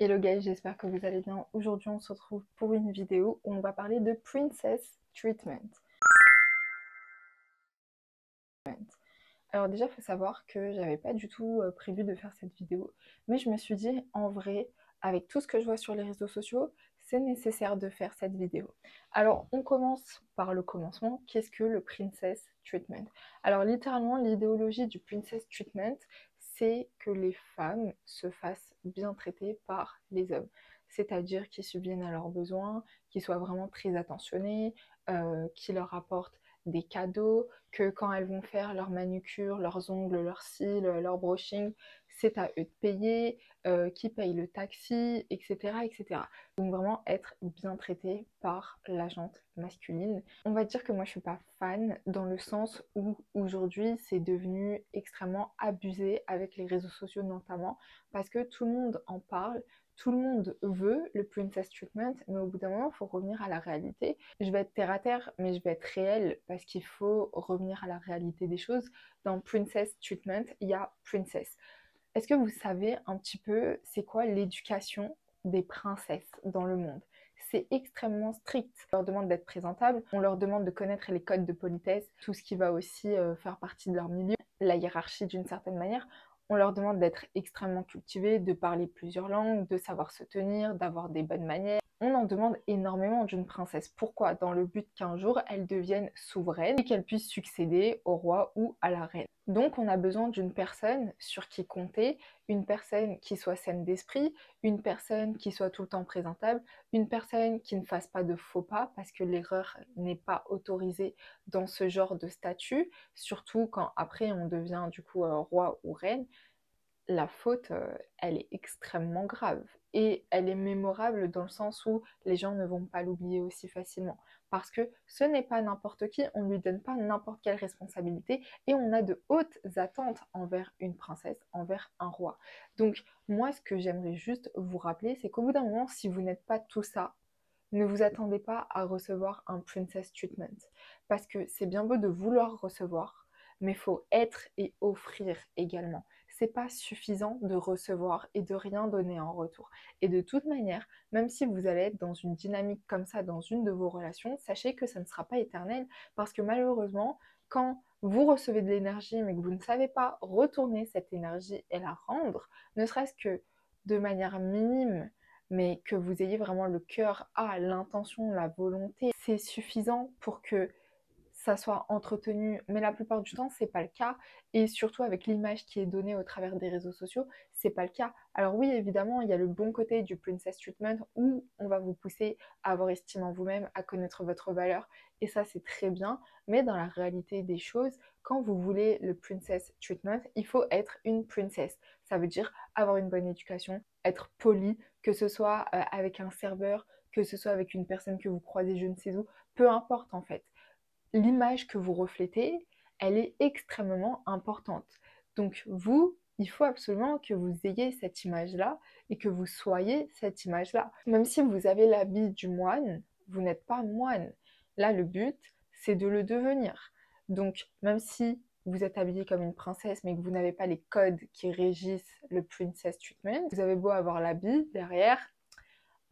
Hello guys, j'espère que vous allez bien. Aujourd'hui, on se retrouve pour une vidéo où on va parler de Princess Treatment. Alors déjà, il faut savoir que j'avais pas du tout prévu de faire cette vidéo, mais je me suis dit, en vrai, avec tout ce que je vois sur les réseaux sociaux, c'est nécessaire de faire cette vidéo. Alors, on commence par le commencement. Qu'est-ce que le Princess Treatment? Alors, littéralement, l'idéologie du Princess Treatment, c'est que les femmes se fassent bien traiter par les hommes. C'est-à-dire qu'ils subviennent à leurs besoins, qu'ils soient vraiment très attentionnés, qu'ils leur apportent des cadeaux, que quand elles vont faire leur manucure, leurs ongles, leurs cils, leur brushing, c'est à eux de payer, qui paye le taxi, etc., etc. Donc vraiment être bien traité par la gente masculine. On va dire que moi je suis pas fan dans le sens où aujourd'hui c'est devenu extrêmement abusé avec les réseaux sociaux notamment parce que tout le monde en parle. Tout le monde veut le princess treatment, mais au bout d'un moment, il faut revenir à la réalité. Je vais être terre à terre, mais je vais être réelle parce qu'il faut revenir à la réalité des choses. Dans princess treatment, il y a princess. Est-ce que vous savez un petit peu c'est quoi l'éducation des princesses dans le monde? C'est extrêmement strict. On leur demande d'être présentable, on leur demande de connaître les codes de politesse, tout ce qui va aussi faire partie de leur milieu, la hiérarchie d'une certaine manière. On leur demande d'être extrêmement cultivés, de parler plusieurs langues, de savoir se tenir, d'avoir des bonnes manières. On en demande énormément d'une princesse. Pourquoi? Dans le but qu'un jour, elle devienne souveraine et qu'elle puisse succéder au roi ou à la reine. Donc on a besoin d'une personne sur qui compter, une personne qui soit saine d'esprit, une personne qui soit tout le temps présentable, une personne qui ne fasse pas de faux pas parce que l'erreur n'est pas autorisée dans ce genre de statut, surtout quand après on devient du coup roi ou reine. La faute, elle est extrêmement grave et elle est mémorable dans le sens où les gens ne vont pas l'oublier aussi facilement. Parce que ce n'est pas n'importe qui, on ne lui donne pas n'importe quelle responsabilité et on a de hautes attentes envers une princesse, envers un roi. Donc moi, ce que j'aimerais juste vous rappeler, c'est qu'au bout d'un moment, si vous n'êtes pas tout ça, ne vous attendez pas à recevoir un princess treatment. Parce que c'est bien beau de vouloir recevoir, mais il faut être et offrir également. C'est pas suffisant de recevoir et de rien donner en retour. Et de toute manière, même si vous allez être dans une dynamique comme ça dans une de vos relations, sachez que ça ne sera pas éternel parce que malheureusement, quand vous recevez de l'énergie mais que vous ne savez pas retourner cette énergie et la rendre, ne serait-ce que de manière minime, mais que vous ayez vraiment le cœur à l'intention, la volonté, c'est suffisant pour que ça soit entretenu, mais la plupart du temps, c'est pas le cas. Et surtout avec l'image qui est donnée au travers des réseaux sociaux, c'est pas le cas. Alors oui, évidemment, il y a le bon côté du princess treatment où on va vous pousser à avoir estime en vous-même, à connaître votre valeur, et ça c'est très bien. Mais dans la réalité des choses, quand vous voulez le princess treatment, il faut être une princess. Ça veut dire avoir une bonne éducation, être poli, que ce soit avec un serveur, que ce soit avec une personne que vous croisez je ne sais où, peu importe en fait. L'image que vous reflétez, elle est extrêmement importante. Donc vous, il faut absolument que vous ayez cette image-là et que vous soyez cette image-là. Même si vous avez l'habit du moine, vous n'êtes pas moine. Là, le but, c'est de le devenir. Donc, même si vous êtes habillé comme une princesse, mais que vous n'avez pas les codes qui régissent le princess treatment, vous avez beau avoir l'habit derrière,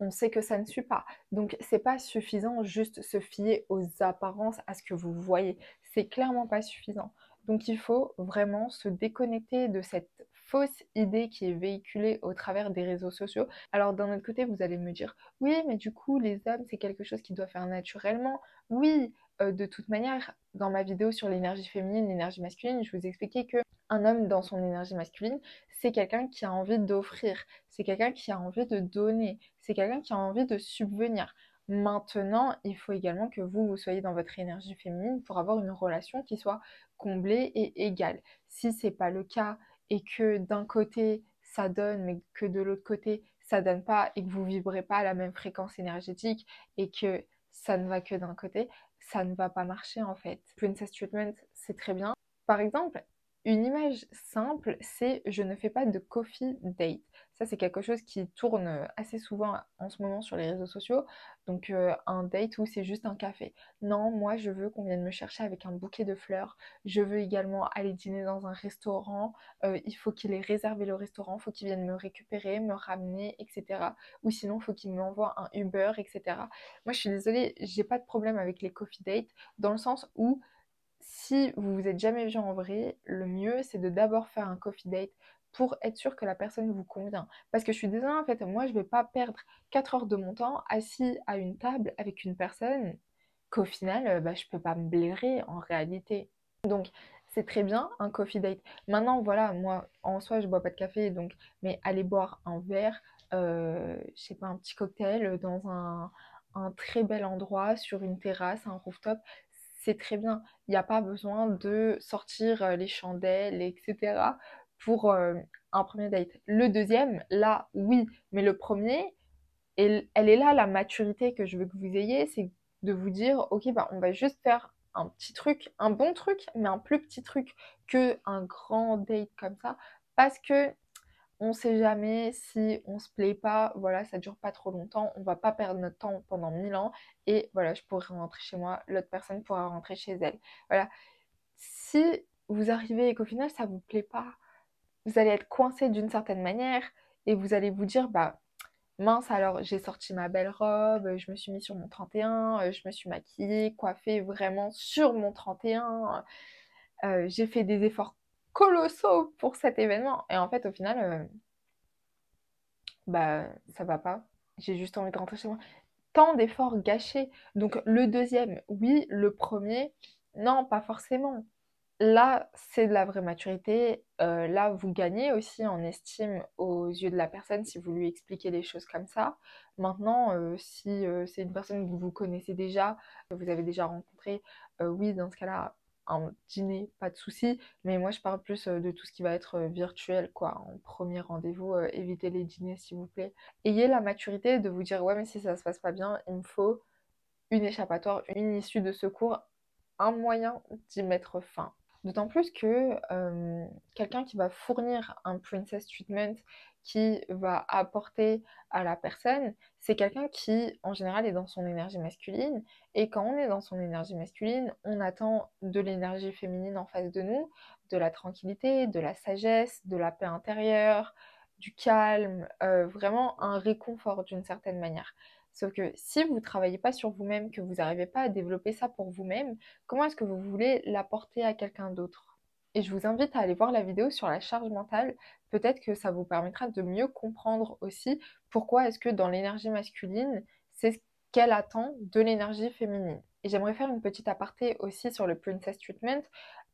on sait que ça ne suit pas. Donc c'est pas suffisant juste se fier aux apparences, à ce que vous voyez. C'est clairement pas suffisant. Donc il faut vraiment se déconnecter de cette fausse idée qui est véhiculée au travers des réseaux sociaux. Alors d'un autre côté, vous allez me dire, oui, mais du coup, les hommes, c'est quelque chose qu'ils doivent faire naturellement. Oui, de toute manière, dans ma vidéo sur l'énergie féminine, l'énergie masculine, je vous expliquais que un homme dans son énergie masculine, c'est quelqu'un qui a envie d'offrir, c'est quelqu'un qui a envie de donner, c'est quelqu'un qui a envie de subvenir. Maintenant, il faut également que vous soyez dans votre énergie féminine pour avoir une relation qui soit comblée et égale. Si c'est pas le cas et que d'un côté ça donne, mais que de l'autre côté ça donne pas et que vous vibrez pas à la même fréquence énergétique et que ça ne va que d'un côté, ça ne va pas marcher en fait. Princess Treatment, c'est très bien. Par exemple, Une image simple, c'est je ne fais pas de coffee date. Ça, c'est quelque chose qui tourne assez souvent en ce moment sur les réseaux sociaux. Donc, un date où c'est juste un café. Non, moi, je veux qu'on vienne me chercher avec un bouquet de fleurs. Je veux également aller dîner dans un restaurant. Il faut qu'il ait réservé le restaurant. Il faut qu'il vienne me récupérer, me ramener, etc. Ou sinon, il faut qu'il m'envoie un Uber, etc. Moi, je suis désolée, j'ai pas de problème avec les coffee dates dans le sens où si vous vous êtes jamais vu en vrai, le mieux c'est de d'abord faire un coffee date pour être sûr que la personne vous convient. Parce que je suis désolée, en fait, moi je vais pas perdre 4 heures de mon temps assis à une table avec une personne qu'au final, bah, je peux pas me blairer en réalité. Donc c'est très bien un coffee date. Maintenant, voilà, moi en soi je bois pas de café, donc mais aller boire un verre, je sais pas, un petit cocktail dans un très bel endroit sur une terrasse, un rooftop, c'est très bien. Il n'y a pas besoin de sortir les chandelles, etc. pour un premier date. Le deuxième, là, oui, mais le premier, elle est là la maturité que je veux que vous ayez, c'est de vous dire, ok, bah, on va juste faire un petit truc, un bon truc, mais un plus petit truc que un grand date comme ça, parce que on sait jamais si on se plaît pas, voilà, ça dure pas trop longtemps, on va pas perdre notre temps pendant 1000 ans et voilà, je pourrais rentrer chez moi, l'autre personne pourra rentrer chez elle. Voilà. Si vous arrivez et qu'au final ça vous plaît pas, vous allez être coincé d'une certaine manière et vous allez vous dire bah mince alors j'ai sorti ma belle robe, je me suis mis sur mon 31, je me suis maquillée, coiffée vraiment sur mon 31, j'ai fait des efforts colossaux pour cet événement et en fait au final bah ça va pas. J'ai juste envie de rentrer chez moi. Tant d'efforts gâchés. Donc le deuxième, oui, le premier, non, pas forcément. Là, c'est de la vraie maturité. Là, vous gagnez aussi en estime aux yeux de la personne si vous lui expliquez les choses comme ça. Maintenant, si c'est une personne que vous connaissez déjà, que vous avez déjà rencontré, oui, dans ce cas-là, un dîner, pas de souci. Mais moi, je parle plus de tout ce qui va être virtuel, quoi. En premier rendez-vous, évitez les dîners, s'il vous plaît. Ayez la maturité de vous dire, ouais, mais si ça se passe pas bien, il me faut une échappatoire, une issue de secours, un moyen d'y mettre fin. D'autant plus que quelqu'un qui va fournir un princess treatment, qui va apporter à la personne, c'est quelqu'un qui, en général, est dans son énergie masculine. Et quand on est dans son énergie masculine, on attend de l'énergie féminine en face de nous, de la tranquillité, de la sagesse, de la paix intérieure, du calme, vraiment un réconfort d'une certaine manière. Sauf que si vous ne travaillez pas sur vous-même, que vous n'arrivez pas à développer ça pour vous-même, comment est-ce que vous voulez l'apporter à quelqu'un d'autre? Et je vous invite à aller voir la vidéo sur la charge mentale. Peut-être que ça vous permettra de mieux comprendre aussi pourquoi est-ce que dans l'énergie masculine, c'est ce qu'elle attend de l'énergie féminine. Et j'aimerais faire une petite aparté aussi sur le Princess Treatment,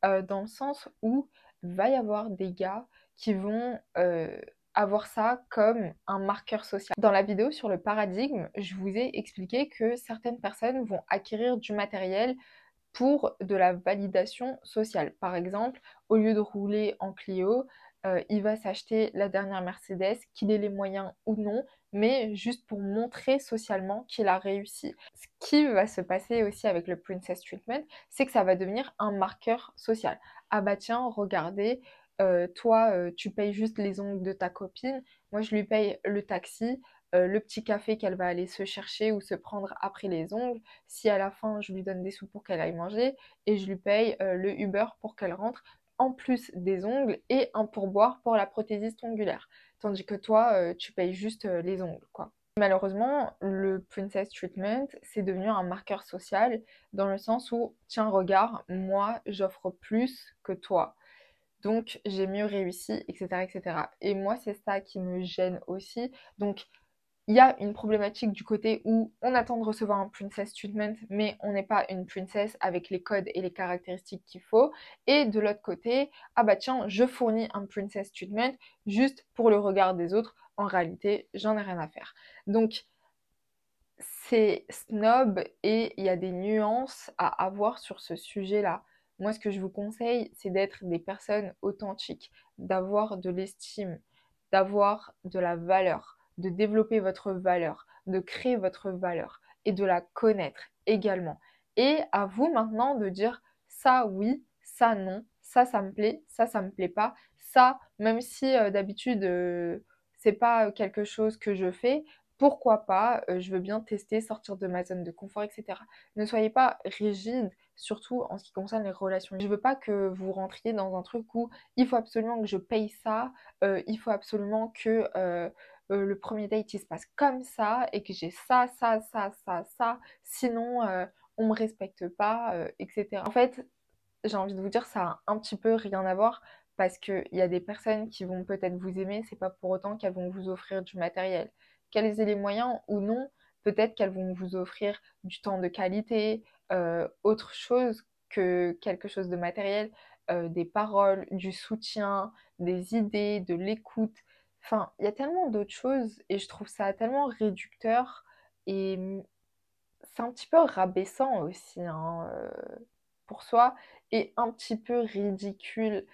dans le sens où il va y avoir des gars qui vont avoir ça comme un marqueur social. Dans la vidéo sur le paradigme, je vous ai expliqué que certaines personnes vont acquérir du matériel pour de la validation sociale. Par exemple, au lieu de rouler en Clio, il va s'acheter la dernière Mercedes, qu'il ait les moyens ou non, mais juste pour montrer socialement qu'il a réussi. Ce qui va se passer aussi avec le Princess Treatment, c'est que ça va devenir un marqueur social. Ah bah tiens, regardez, toi, tu payes juste les ongles de ta copine, moi je lui paye le taxi, le petit café qu'elle va aller se chercher ou se prendre après les ongles, si à la fin je lui donne des sous pour qu'elle aille manger et je lui paye le Uber pour qu'elle rentre, en plus des ongles et un pourboire pour la prothésiste ongulaire. Tandis que toi, tu payes juste les ongles, quoi. Malheureusement, le Princess Treatment, c'est devenu un marqueur social dans le sens où, tiens, regarde, moi, j'offre plus que toi. Donc, j'ai mieux réussi, etc., etc. Et moi, c'est ça qui me gêne aussi. Donc, il y a une problématique du côté où on attend de recevoir un princess treatment, mais on n'est pas une princess avec les codes et les caractéristiques qu'il faut. Et de l'autre côté, ah bah tiens, je fournis un princess treatment juste pour le regard des autres. En réalité, j'en ai rien à faire. Donc, c'est snob et il y a des nuances à avoir sur ce sujet-là. Moi, ce que je vous conseille, c'est d'être des personnes authentiques, d'avoir de l'estime, d'avoir de la valeur, de développer votre valeur, de créer votre valeur et de la connaître également. Et à vous maintenant de dire ça oui, ça non, ça me plaît, ça me plaît pas. Ça, même si d'habitude c'est pas quelque chose que je fais, pourquoi pas, je veux bien tester, sortir de ma zone de confort, et cetera. Ne soyez pas rigide, surtout en ce qui concerne les relations. Je veux pas que vous rentriez dans un truc où il faut absolument que je paye ça, il faut absolument que le premier date il se passe comme ça et que j'ai ça, ça, ça, ça, ça, sinon on me respecte pas, etc. En fait, j'ai envie de vous dire, ça a un petit peu rien à voir parce qu'il y a des personnes qui vont peut-être vous aimer, c'est pas pour autant qu'elles vont vous offrir du matériel. Qu'elles aient les moyens ou non, peut-être qu'elles vont vous offrir du temps de qualité, autre chose que quelque chose de matériel, des paroles, du soutien, des idées, de l'écoute. Enfin, il y a tellement d'autres choses et je trouve ça tellement réducteur et c'est un petit peu rabaissant aussi, hein, pour soi et un petit peu ridicule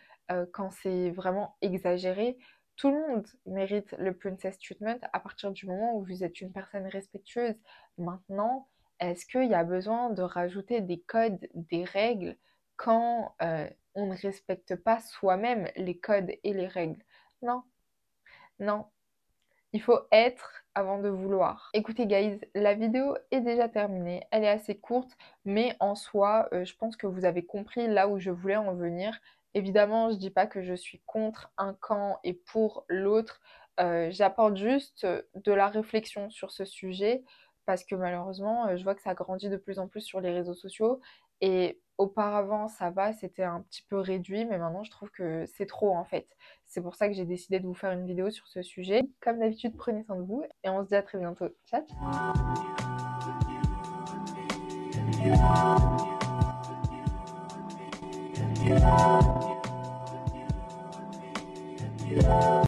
quand c'est vraiment exagéré. Tout le monde mérite le princess treatment à partir du moment où vous êtes une personne respectueuse. Maintenant, est-ce qu'il y a besoin de rajouter des codes, des règles quand on ne respecte pas soi-même les codes et les règles? Non, non. Il faut être avant de vouloir. Écoutez guys, la vidéo est déjà terminée, elle est assez courte, mais en soi, je pense que vous avez compris là où je voulais en venir. Évidemment, je dis pas que je suis contre un camp et pour l'autre, j'apporte juste de la réflexion sur ce sujet, parce que malheureusement, je vois que ça grandit de plus en plus sur les réseaux sociaux, et auparavant ça va, c'était un petit peu réduit, mais maintenant je trouve que c'est trop en fait. C'est pour ça que j'ai décidé de vous faire une vidéo sur ce sujet. Comme d'habitude, prenez soin de vous et on se dit à très bientôt. Ciao, ciao.